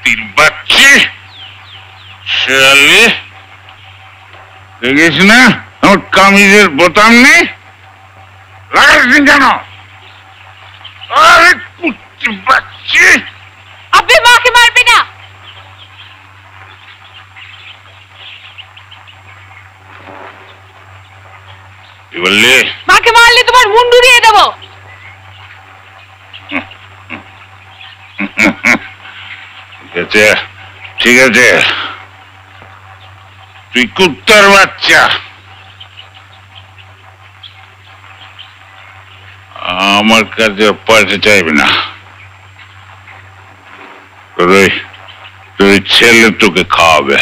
কুত্তির বাচ্চি শালি দেখিস না আমার কামিজের বোতাম নেই লাগাচ্ছেন কেন আরে কুত্তির বাচ্চি আপনি মাকে মারবে না কি বললি মাকে মারলে তোমার মুন্ডু দিয়ে দেবো ঠিক আছে তুই কুত্তার বাচ্চা আমার কাছে পয়সা চাইবি না তোর ছেলে তোকে খাওয়াবে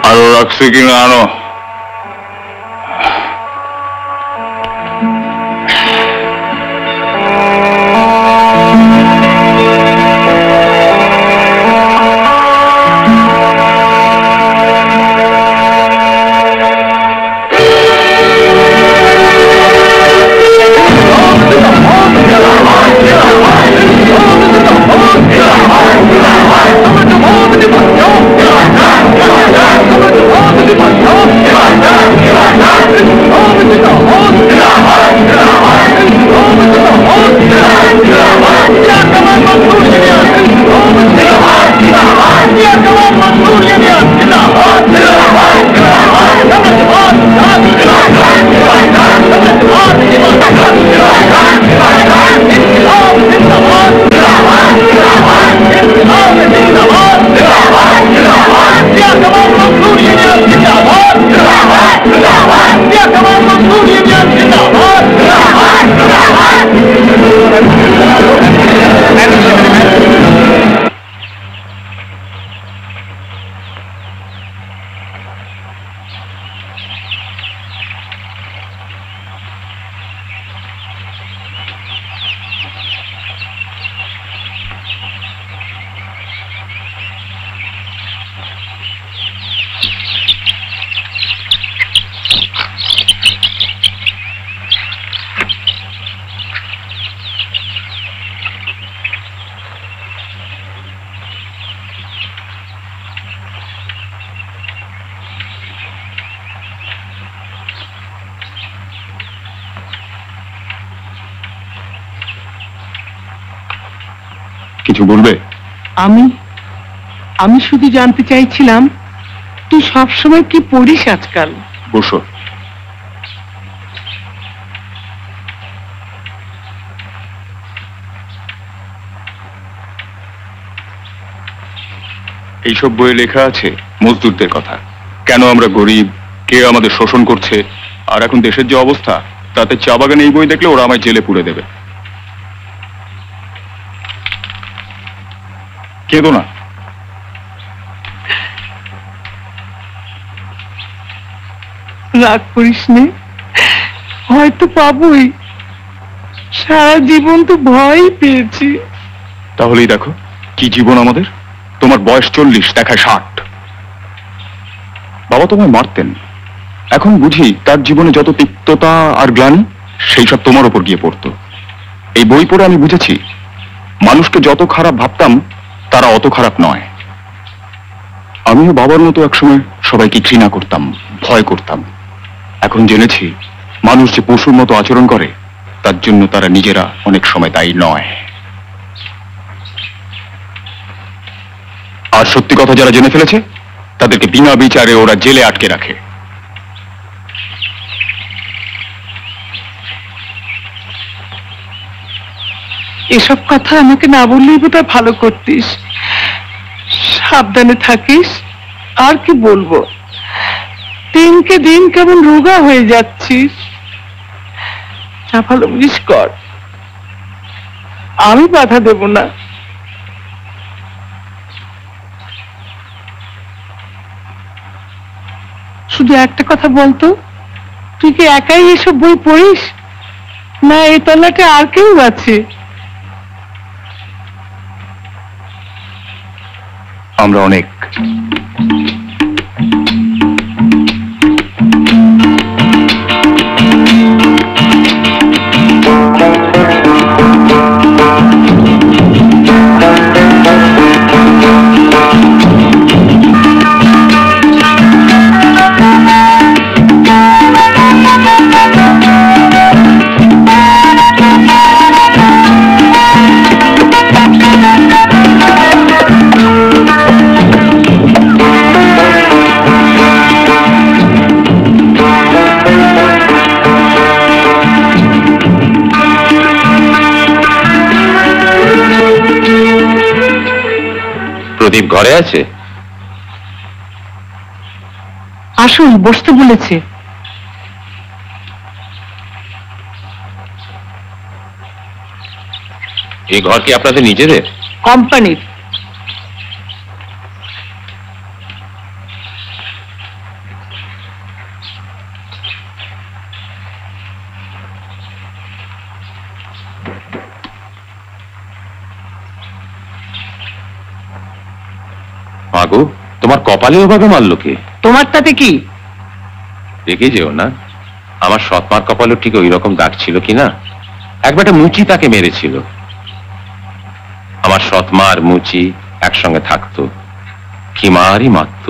আরো রাখছে কিনা আনো Oh, কিছু বলবে? আমি আমি শুধু জানতে চাইছিলাম তুই সবসময় কি পড়িস আজকাল? বসো। এইসব বইয়ে লেখা আছে মজদুরদের কথা, কেন আমরা গরিব, কে আমাদের শোষণ করছে, আর এখন দেশের যে অবস্থা তাতে চা বাগানে এই বই দেখলে ওরা আমায় জেলে পুরে দেবে। কেঁদো না। রাগ করিস নে, হয়তো পাবই। সারা জীবন তো ভয়ই পেয়েছি। তাহলেই দেখো কি জীবন আমাদের। তোমার বয়স 40, দেখায় 60। বাবা তোমায় মারতেন, এখন বুঝি তার জীবনে যত তিক্ততা আর গ্লানি সেই সব তোমার উপর গিয়ে পড়তো। এই বই পড়ে আমি বুঝেছি মানুষকে যত খারাপ ভাবতাম তারা অত খারাপ নয়। আমিও বাবার মতো একসময় সবাইকে ঘৃণা করতাম, ভয় করতাম। এখন জেনেছি মানুষ যে পশুর মতো আচরণ করে তার জন্য তারা নিজেরা অনেক সময় দায়ী নয়। আর সত্যি কথা যারা জেনে ফেলেছে তাদেরকে বিনা বিচারে ওরা জেলে আটকে রাখে। এসব কথা আমাকে না বললেই বোধহয় ভালো করতিস। সাবধানে থাকিস। আর কি বলবো, দিনকে দিন কেমন রোগা হয়ে যাচ্ছিস। যা ভালো বুঝিস কর, আমি বাধা দেব না। শুধু একটা কথা বলতো, তুই কি একাই এসব বই পড়িস, না এই তলাতে আর কেউ আছে? আমরা অনেক। প্রদীপ ঘরে আছে? আসুন, বসতে বলেছে। এই ঘর কি আপনাদের নিজেদের? কোম্পানির। মাগো, তোমার কপালে ওভাবে মারলো কে? তোমার তাতে কি? দেখে যেও না, আমার সৎমার কপালও ঠিক ওই রকম দাগ ছিল কিনা। একবারটা মুচি তাকে মেরেছিল। আমার সৎমা আর মুচি একসঙ্গে থাকতো, কি মারই মারত,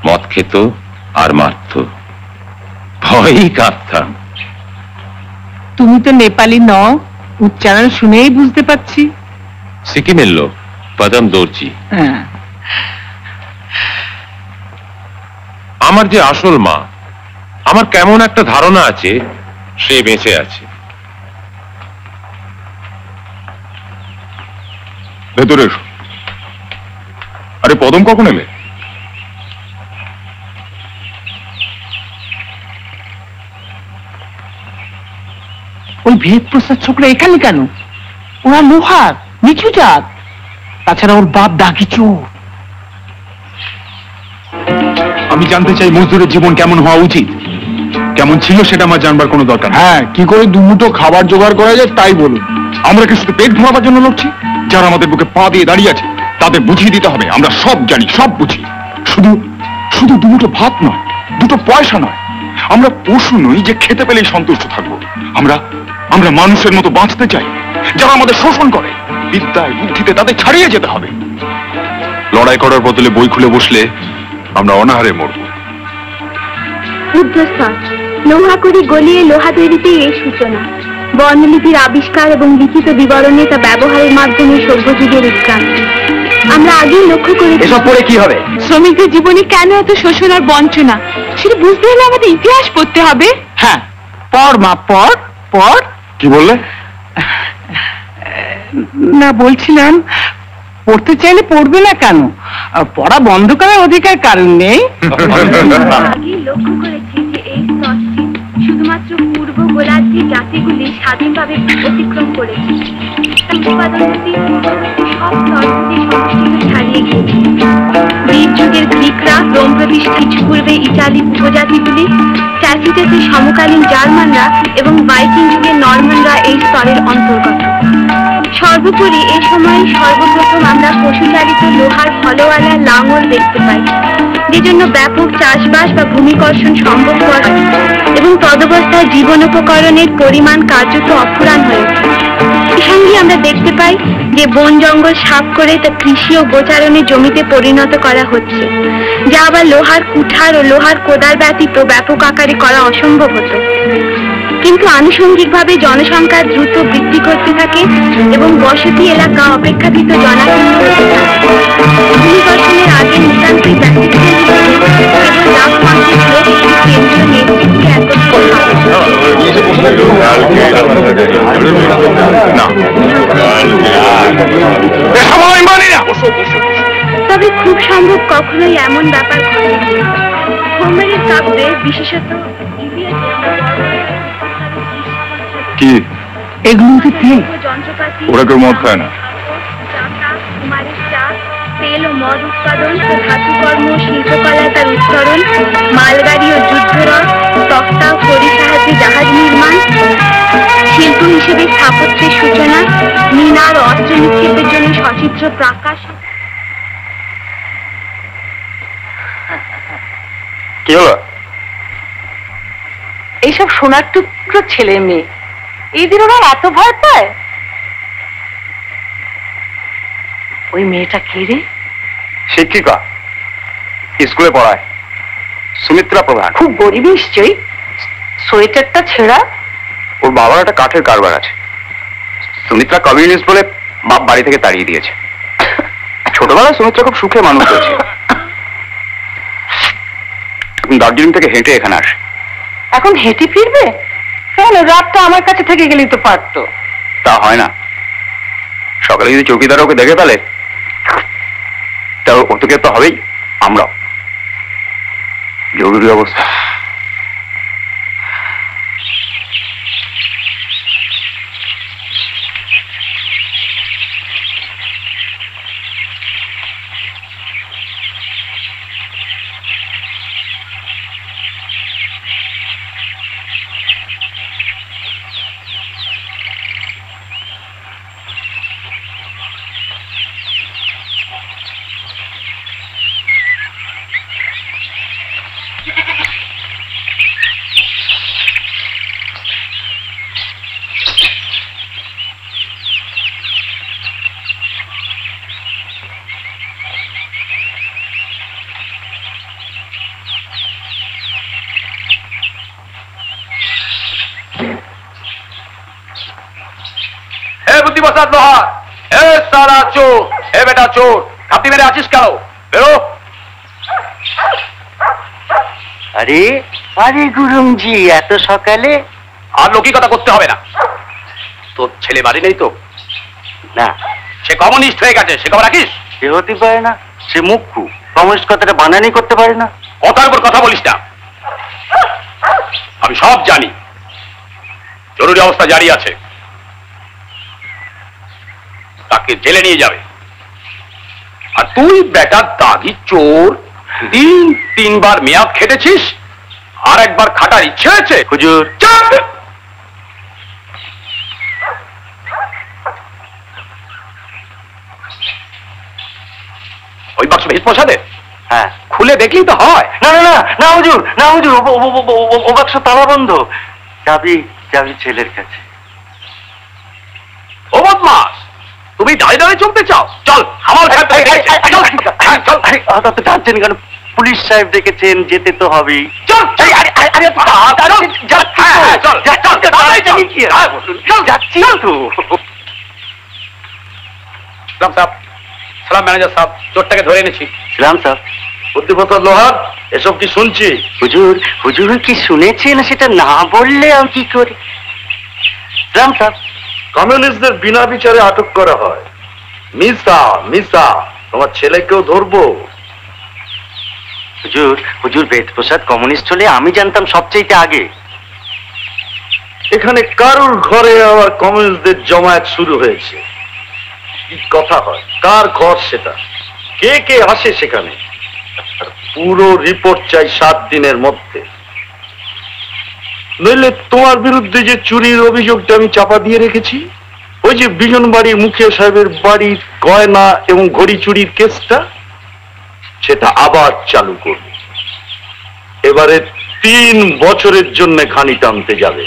মদ খেত আর মারত, ভয়ই কাঁদতাম। তুমি তো নেপালি নও, উচ্চারণ শুনেই বুঝতে পারছি। সিকিমের লোক, পদম দর্জি। হ্যাঁ, আমার যে আসল মা, আমার কেমন একটা ধারণা আছে সে বেঁচে আছে। ভেতরে এসো। আরে পদম, কখন এলে? ওই ভেদ প্রসাদ ছোকরা এখানে কেন? ওরা লোহার, নিচু জাত। তাছাড়া ওর বাপ ডাকি চোর। আমি জানতে চাই মজদুরের জীবন কেমন হওয়া উচিত। কেমন ছিল সেটা আমার জানবার কোনো দরকার। হ্যাঁ, কি করে দুমুঠো খাবার জোগাড় করা যায় তাই বলুন। আমরা কি শুধু পেট ভরাবার জন্য লড়ছি? যারা আমাদের বুকে পা দিয়ে দাঁড়িয়ে আছে তাদের বুঝিয়ে দিতে হবে আমরা সব জানি, সব বুঝি। শুধু শুধু দুমুঠো ভাত নয়, দুটো পয়সা নয়। আমরা পশু নই যে খেতে পেলেই সন্তুষ্ট থাকবো। আমরা আমরা মানুষের মতো বাঁচতে চাই। যারা আমাদের শোষণ করে, বিদ্যায় বুদ্ধিতে তাদের ছাড়িয়ে যেতে হবে। লড়াই করার বদলে বই খুলে বসলে আমরা অনাহারে মরব। রুদ্রস্তর লোহা করে গলিয়ে লোহা তৈরিতেই এই সূচনা। বর্ণলিপির আবিষ্কার এবং লিখিত বিবরণে তা ব্যবহারের মাধ্যমে সভ্য যুগের উৎক্রান্তি। আমরা আগেই লক্ষ্য করেছি এসব পড়ে কি হবে? শ্রমিকদের জীবনে কেন এত শোষণ আর বঞ্চনা সেটা বুঝতে হলে আমাদের ইতিহাস পড়তে হবে। হ্যাঁ, পড় মা, পড় পড়। কি বললে? না, বলছিলাম পড়তে চাইলে পড়বে না কেন? পড়া বন্ধ করার অধিকার কারণ নেই। আগেই লক্ষ্য করেছি যে এই স্তরটি শুধুমাত্র পূর্ব গোলার্ধে জাতিগুলি স্বাধীনভাবে অতিক্রম করেছে। উৎপাদনশীল সব স্তরগুলি সমষ্টিকে ছাড়িয়ে গিয়েছে। বীর যুগের গ্রিকরা, রোম প্রতিষ্ঠা কিছু পূর্বে ইটালি উপজাতিগুলি, ট্যাসিটাসের সমকালীন জার্মানরা এবং ভাইকিং যুগের নরমানরা এই স্তরের অন্তর্গত। সর্বোপরি এই সময় সর্বপ্রথম আমরা পশুচালিত লোহার ফলওয়ালা লাঙল দেখতে পাই, যে জন্য ব্যাপক চাষবাস বা ভূমিকর্ষণ সম্ভবপর এবং তদবস্থায় জীবনোপকরণের পরিমাণ কার্যত অফুরান হয়ে ওঠে। এই সঙ্গে আমরা দেখতে পাই যে বন জঙ্গল সাফ করে তা কৃষি ও গোচারণের জমিতে পরিণত করা হচ্ছে, যা আবার লোহার কুঠার ও লোহার কোদাল ব্যতীত ব্যাপক আকারে করা অসম্ভব হতো। কিন্তু আনুষঙ্গিকভাবে জনসংখ্যা দ্রুত বৃদ্ধি করতে থাকে এবং বসতি এলাকা অপেক্ষাকৃত জনাকীর্ণ হতে থাকে। ভূমিকর্ষণের আগে নিতান্তই ব্যতিক্রম হিসেবে কেবল লাখ মাসের লোক একটি কেন্দ্রীয় নেতৃত্বে তবে খুব সম্ভব কখনোই এমন ব্যাপার ঘটেনি। হোমেরের কাব্যে বিশেষত কি এগুলোতে তেল? যন্ত্রপাতি, ওরা কেউ মদ খায় না। কুমারের চাষ, তেল ও মদ উৎপাদন ও ধাতুকর্ম, শিল্পকলা তার উত্তরণ, মালগাড়ি ও যুদ্ধরথ, তক্তা ও খড়ি সাহায্যে জাহাজ নির্মাণ, শিল্প হিসেবে স্থাপত্যের সূচনা, মিনার ও অস্ত্র নিক্ষেপের জন্য সচিত্র প্রাকাশ। কি হলো? এইসব সোনার টুকরো ছেলে মেয়ে, এই দিন ওরা এত ভয় পায়। ওই মেয়েটা কে রে? শিক্ষিকা, স্কুলে পড়ায়, সুমিত্রা প্রধান। খুব গরিব নিশ্চয়ই। সোয়েটারটা ছেঁড়া। ওর বাবার একটা কাঠের কারবার আছে। সুমিত্রা কমিউনিস্ট বলে বাপ বাড়ি থেকে তাড়িয়ে দিয়েছে। ছোটবেলায় সুমিত্রা খুব সুখে মানুষ হয়েছে। দার্জিলিং থেকে হেঁটে এখানে আসে। এখন হেঁটে ফিরবে কেন? রাতটা আমার কাছে থেকে গেলেই তো পারতো। তা হয় না। সকালে যদি চৌকিদার ওকে দেখে ফেলে তা ওকে তো হবেই, আমরাও। জরুরি অবস্থা। বুদ্ধিবসাদ লোহার, এ সারা চোর, এ বেটা চোর, আপনি মেরে আছিস কেন? বেরো। আরে আরে গুরুমজি, এত সকালে? আর লৌকিকতা করতে হবে না। তোর ছেলে বাড়ি নেই তো? না, সে কমিউনিস্ট হয়ে গেছে, সে খবর রাখিস? সে হতে পারে না। সে মুখ্যু, কমিউনিস্ট কথাটা বানানি করতে পারে না। কথার উপর কথা বলিস না। আমি সব জানি। জরুরি অবস্থা জারি আছে, তাকে জেলে নিয়ে যাবে। আর তুই বেটা দাগি চোর, তিনবার মেয়াদ খেটেছিস, আর একবার খাটার ইচ্ছে হয়েছে? হুজুর, চাপ! ওই বাক্স ভেজ প্রসাদের? হ্যাঁ। খুলে দেখলেই তো হয়। না না না না হুজুর, না হুজুর, ও বাক্স তালা বন্ধ। চাবি চাবি ছেলের কাছে। ও বদমাস, তুমি দাঁড়িয়ে দাঁড়িয়ে চলতে চাও? চল আমার টানছেন কেন? পুলিশ সাহেব ডেকেছেন, যেতে তো হবেই। চল। যাচ্ছি তো। সালাম সাহেব, সালাম ম্যানেজার সাহেব, চোরটাকে ধরে এনেছি। সালাম সাহেব। বুদ্ধিপত লোহার, এসব কি শুনছি? হুজুর, হুজুর কি শুনেছেন সেটা না বললে আমি কি করি? সালাম সাহেব। কমিউনিস্টদের বিনা বিচারে আটক করা হয়। মিসা মিসা, তোমার ছেলেকেও ধরবো। হুজুর, হুজুর বেদপ্রসাদ কমিউনিস্ট হলে আমি জানতাম সবচেয়ে আগে। এখানে কারুর ঘরে আবার কমিউনিস্টদের জমায়েত শুরু হয়েছে? কি কথা হয়? কার ঘর সেটা? কে কে আসে সেখানে? আর পুরো রিপোর্ট চাই 7 দিনের মধ্যে, নইলে তোমার বিরুদ্ধে যে চুরির অভিযোগটা আমি চাপা দিয়ে রেখেছি, ওই যে বিজন বাড়ির মুখিয়া সাহেবের বাড়ির গয়না এবং ঘড়ি চুরির কেসটা, সেটা আবার চালু করবে। এবারে 3 বছরের জন্য ঘানি টানতে যাবে।